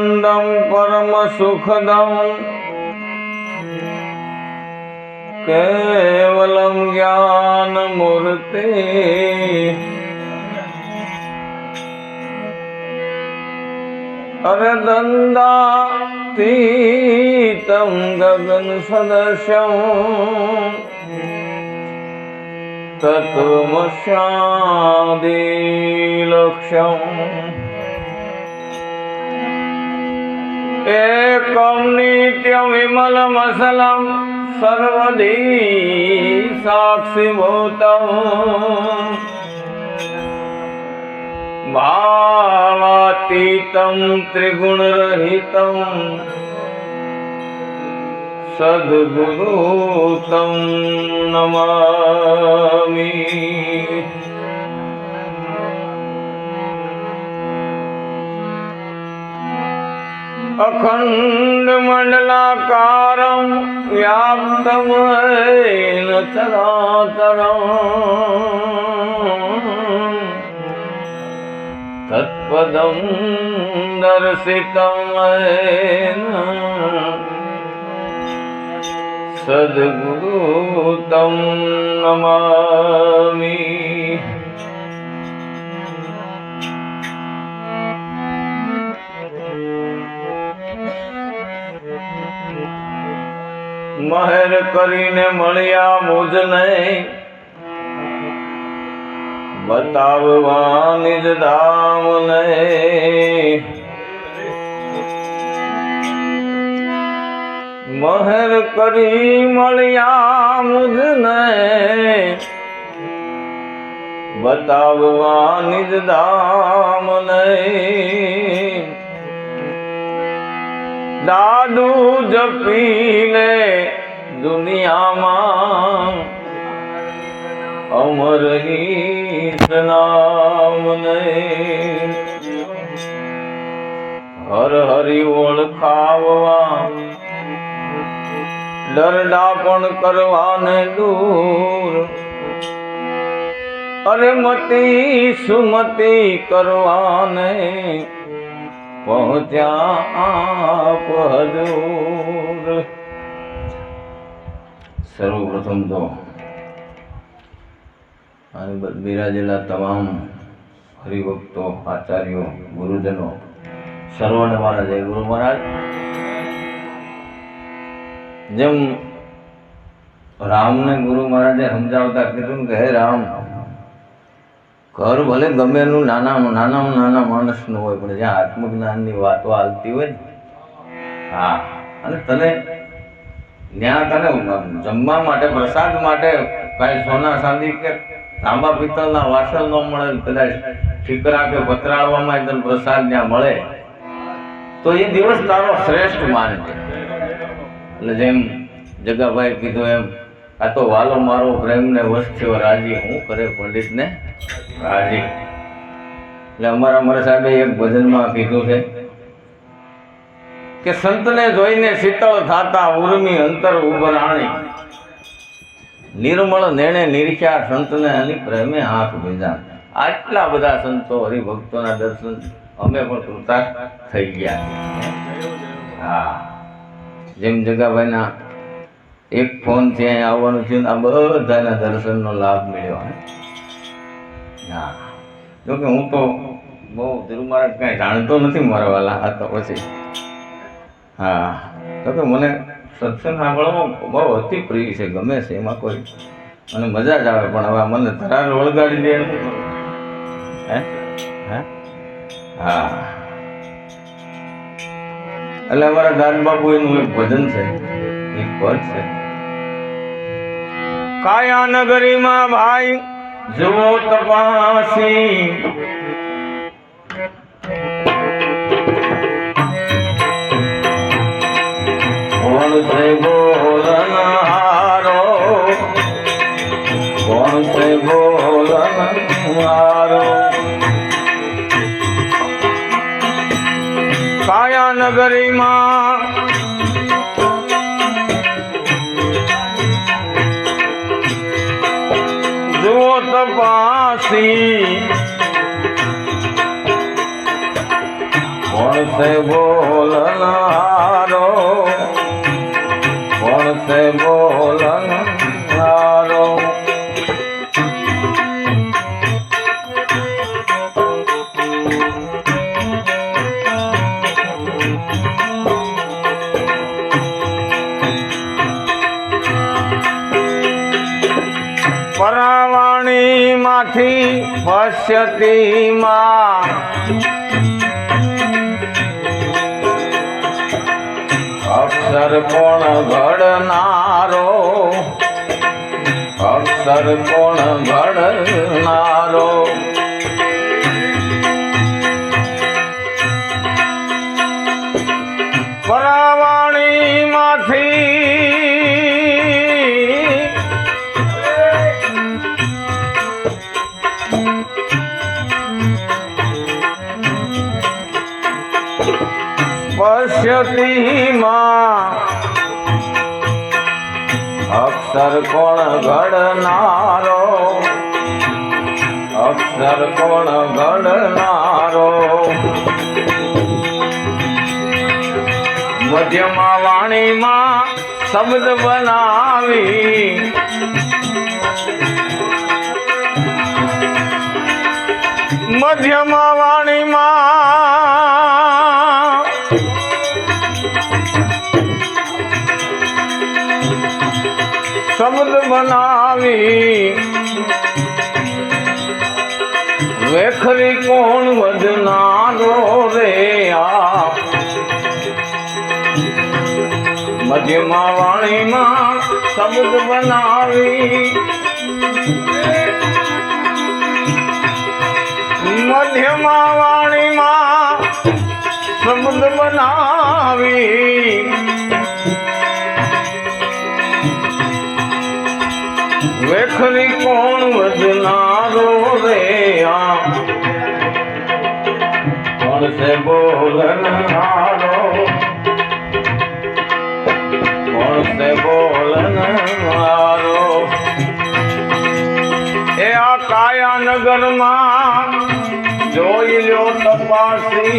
परमानंदम परम सुखदम केवलम ज्ञान मूर्ति अरदंडातीतं गगन सदृशं तत्त्वमस्यादिलक्ष्यम् एकं नित्यं विमलमचलं सर्वधी साक्षिभूतं भावातीतं त्रिगुणरहितं सद्गुरु तं नमामि। अखंड मंडलाकारं व्याप्तं येन चराचरं तत्पदं दर्शितं येन सद्गुरु तं नमामि। મહેર કરીને મળ્યા મુજને બતાવવા નિજ ધામને મહેર કરી મળ્યા મુજને બતાવવા નિજ ધામને દાદુ જપી લે દુનિયામાં અમર ઈશ નામને હર હરિ ઓળખાવવા ડરડા પણ કરવાને દૂર અરે મતી સુમતી કરવાને પહોંચ્યા આપ હજૂર। સર્વપ્રથમ તો બિરાજેલા તમામ હરિભક્તો, આચાર્યો, ગુરુજનો સર્વને મારા જય ગુરુ મહારાજ। જેમ રામને ગુરુ મહારાજે સમજાવતા કીધું કે હે રામ, ઘર ભલે ગમે એનું નાના માણસનું હોય, પણ જ્યાં આત્મજ્ઞાનની વાતો હાલતી હોય ને, હા, અને તને ત્યાં તને જમવા માટે, પ્રસાદ માટે કાંઈ સોના ચાંદી કે તાંબા પિત્તળના વાસણ ન મળે, કદાચ ઠીકરા કે પતરાળવામાં તને પ્રસાદ ત્યાં મળે તો એ દિવસ તારો શ્રેષ્ઠ માનજે। એટલે જેમ જગાભાઈ કીધું એમ, આ તો વાલો મારો પ્રેમને વશ થયો રાજી, હું કરે પંડિતને રાજી। એટલે અમારા સાહેબે એક ભજનમાં કીધું છે કે સંતને જોઈને શીતળ થાતા ઉર્મી અંતર ઉભરાણી, નિર્મળ નેણે નિરખ્યા સંતને અની પ્રેમે આંખ ભીંજા। આટલા બધા સંતો હરિભક્તોના દર્શન અમે પણ કૃતાર્થ થઈ ગયા। હા, જેમ જગાભાઈના એક ફોનથી અહીં આવવાનું થયું, આ બધાના દર્શનનો લાભ મળ્યો। હા, જોકે હું તો બહુ ધ્રુવ મહારાજ કાંઈ જાણતો નથી મારા વાલા, આ તો પછી હા, જોકે મને સત્સંગ સાંભળવામાં બહુ અતિ પ્રિય છે, ગમે છે, એમાં કોઈ મને મજા જ આવે। પણ હવે મને ધરાર વળગાડી દે હે હા, એટલે અમારા દાદબાપુ એનું એક ભજન છે, એક પદ છે, કાયા નગરીમાં ભાઈ જુઓ તપાસી, કોણ છે બોલનહારો, કોણ છે બોલનહારો, કાયા નગરીમાં જુઓ તપાસી, કોણ से बोलनारो कौन से बोलनारो परावाणी माथी पश्यति मां अक्षर कोण घडनारो अक्षर कोण घडनारो परावाणी माथी पश्यति मां अक्षर कोण घडनारो अक्षर कोण घडनारो मध्यमा वाणी मां शब्द बनावी मध्यमा वाणी मां शब्द बनावी वेखरी कोण वदनारो रे आ मध्यमा वाणी मां शब्द बनावी मध्यमा वाणी मां शब्द बनावी वेखरी कोण वदनारो रे आ कौन से बोलनारो कौन से बोलनारो ए आ काया नगर मां जोई लो तपासी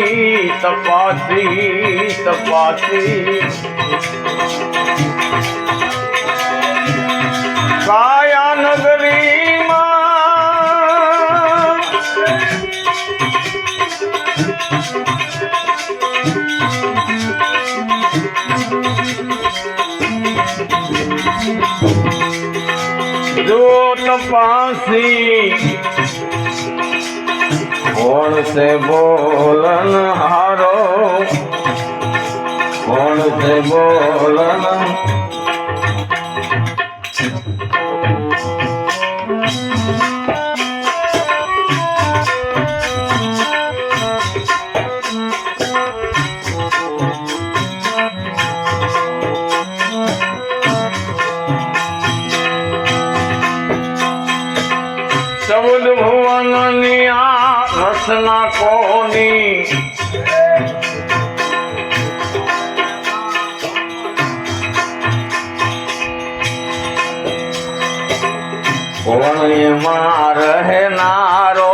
तपासी तपासी काया नगरी जो तपासी कौन से बोलन हारो कौन से बोलन शब्द भुवनिया रसना कोनी कोण मां रहनारो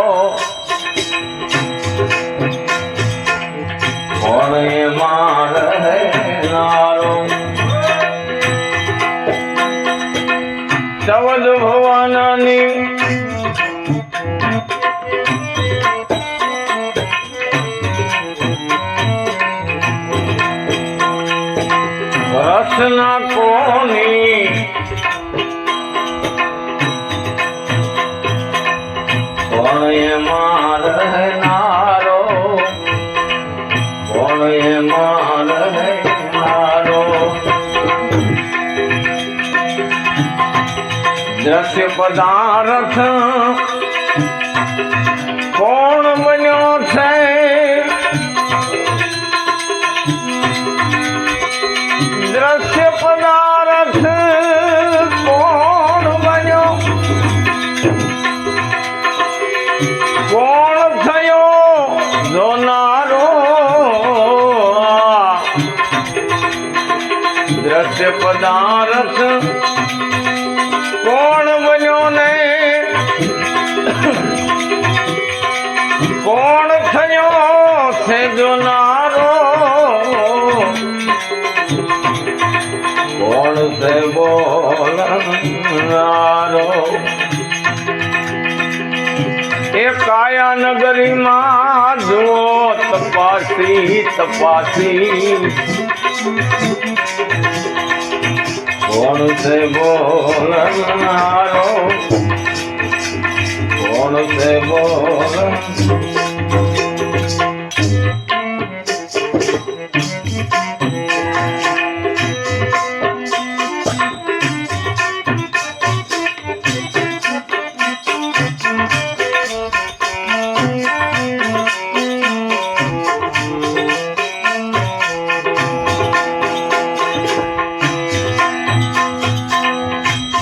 कोण मां रहनारो शब्द भुवननी रसना कोनी कौन मां रहनारो कौन मां रहनारो दृश्य पदार्थ कौन बन्यो छे दृश्य पदार्थ कौन बन्यो कौन थयो जोनारो दृश्य पदार्थ कौन बन्यो ने कौन थयो से जोनारो છે બોલનારો એ કાયા નગરીમાં જુઓ તપાસી કોણ છે બોલનારો કોણ છે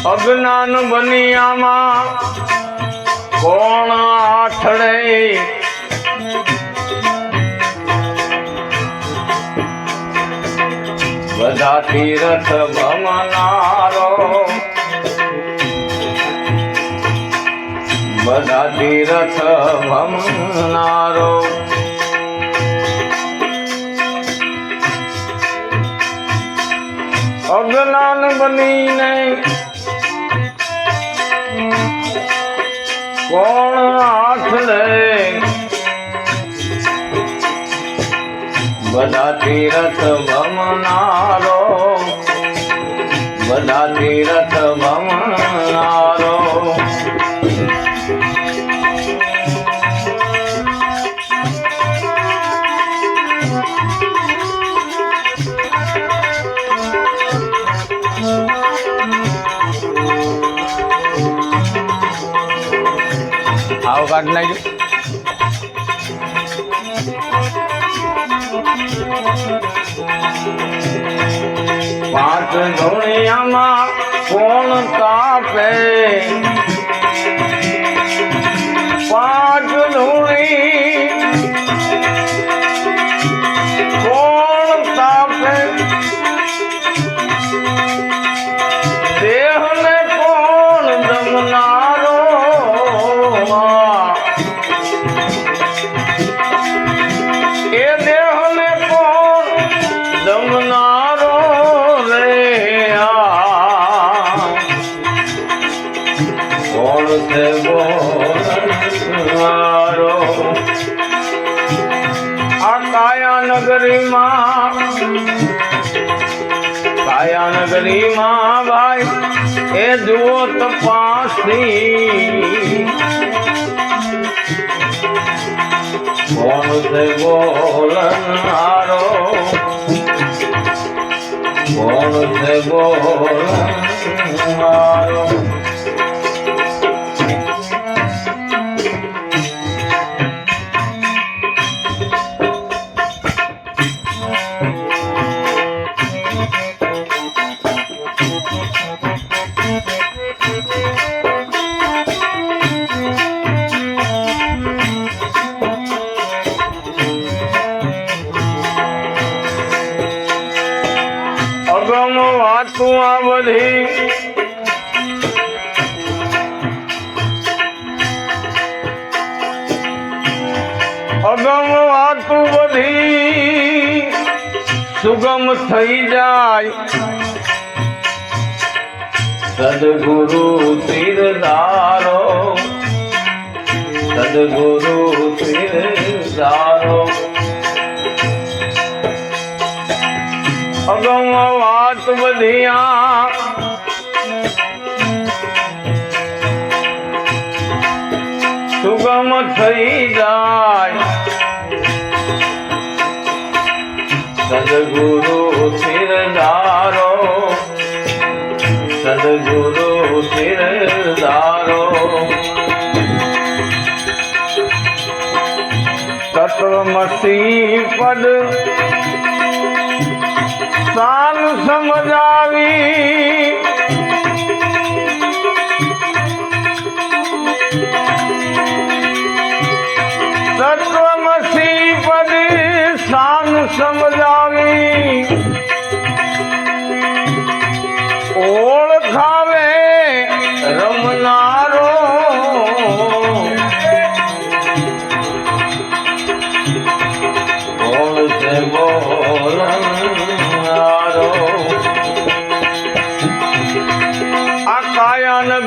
અજ્ઞાન બનિયામાં કોણ આઠડે બધા તીર્થ ભમનારો બધા તીર્થ ભમનારો અજ્ઞાન બનીને કોણ આઠડે બધા તીર્થ ભમનારો બધા તીર્થ ભમનારો આવો કાઢ નાખજો પાંચ ધોળિયામાં કોણ તાપે પાંચ ધોળી કોણ તાપે દેહને કોણ દમનારો એ દેહને કોણ દમનારો રે કોણ છે બોલનારો આ કાયા નગરીમાં ભાઈ એ જુઓ તપાસી કોણ છે બોલનારો કોણ છે બોલનારો અગમ વાતું આ બધી અગમ વાતું બધી સુગમ થઈ જાય સદગુરુ તીરધારો સદગુરુ તીરધારો અગમ વાત બધિયા સુગમ થઈ જાય સદગુરુ તીરધારો સદગુરુ તીરધારો તત્વમસી પદ સાલ સમજાવી તત્વમસી પદ સાલ સમજાવી ઓળખાવે રમનારો બોલ છે બોલનારો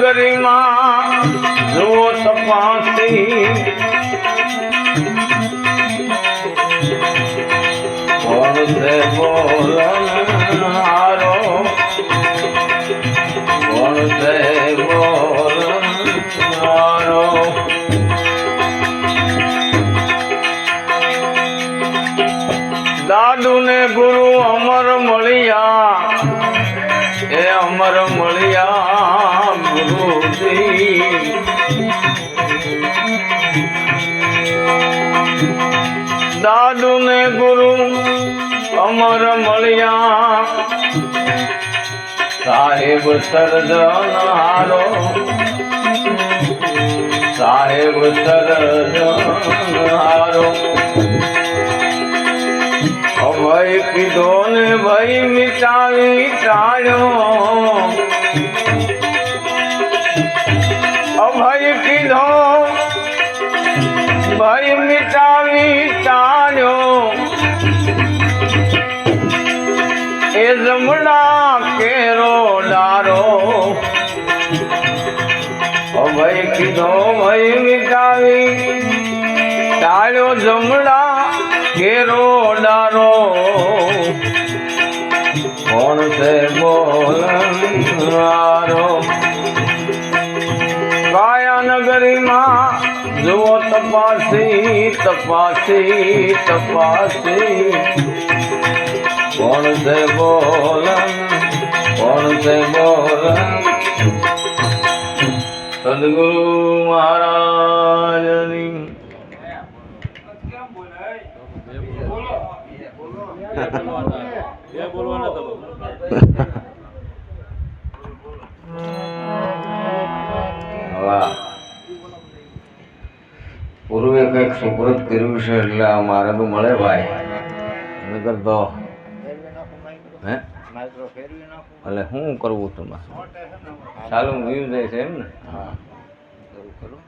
નગરીમાં જુઓ તપાસી કોણ છે બોલનારો કોણ છે બોલનારો દાદુ ને ગુરુ અમર મળ્યા એ અમર મળ્યા ગુરુજી દાદુ ને ગુરુ અમર મળ્યા સાહેબ સર્જનહારો સાહેબ સર્જનહારો અભય કીધો ને ભય મિટાવી ટાળ્યો અભય કીધો ભય મિટાવી ટાળ્યો એ જમણા કેરો ડારો અભય કીધો ભય મિટાવી ટાળ્યો જમણા કેરો ડારો કોણ છે બોલનારો કાયા નગરીમાં જુઓ તપાસી તપાસી તપાસી કોણ છે બોલન કોણ છે બોલન સદગુરુ મહારાજની પૂર્વે કંઈક સુપ્રત કર્યું છે એટલે અમારે તો મળે ભાઈ નગર તો હે એટલે શું કરવું તમારે ચાલુ વ્યૂ જાય છે એમ ને હા કરું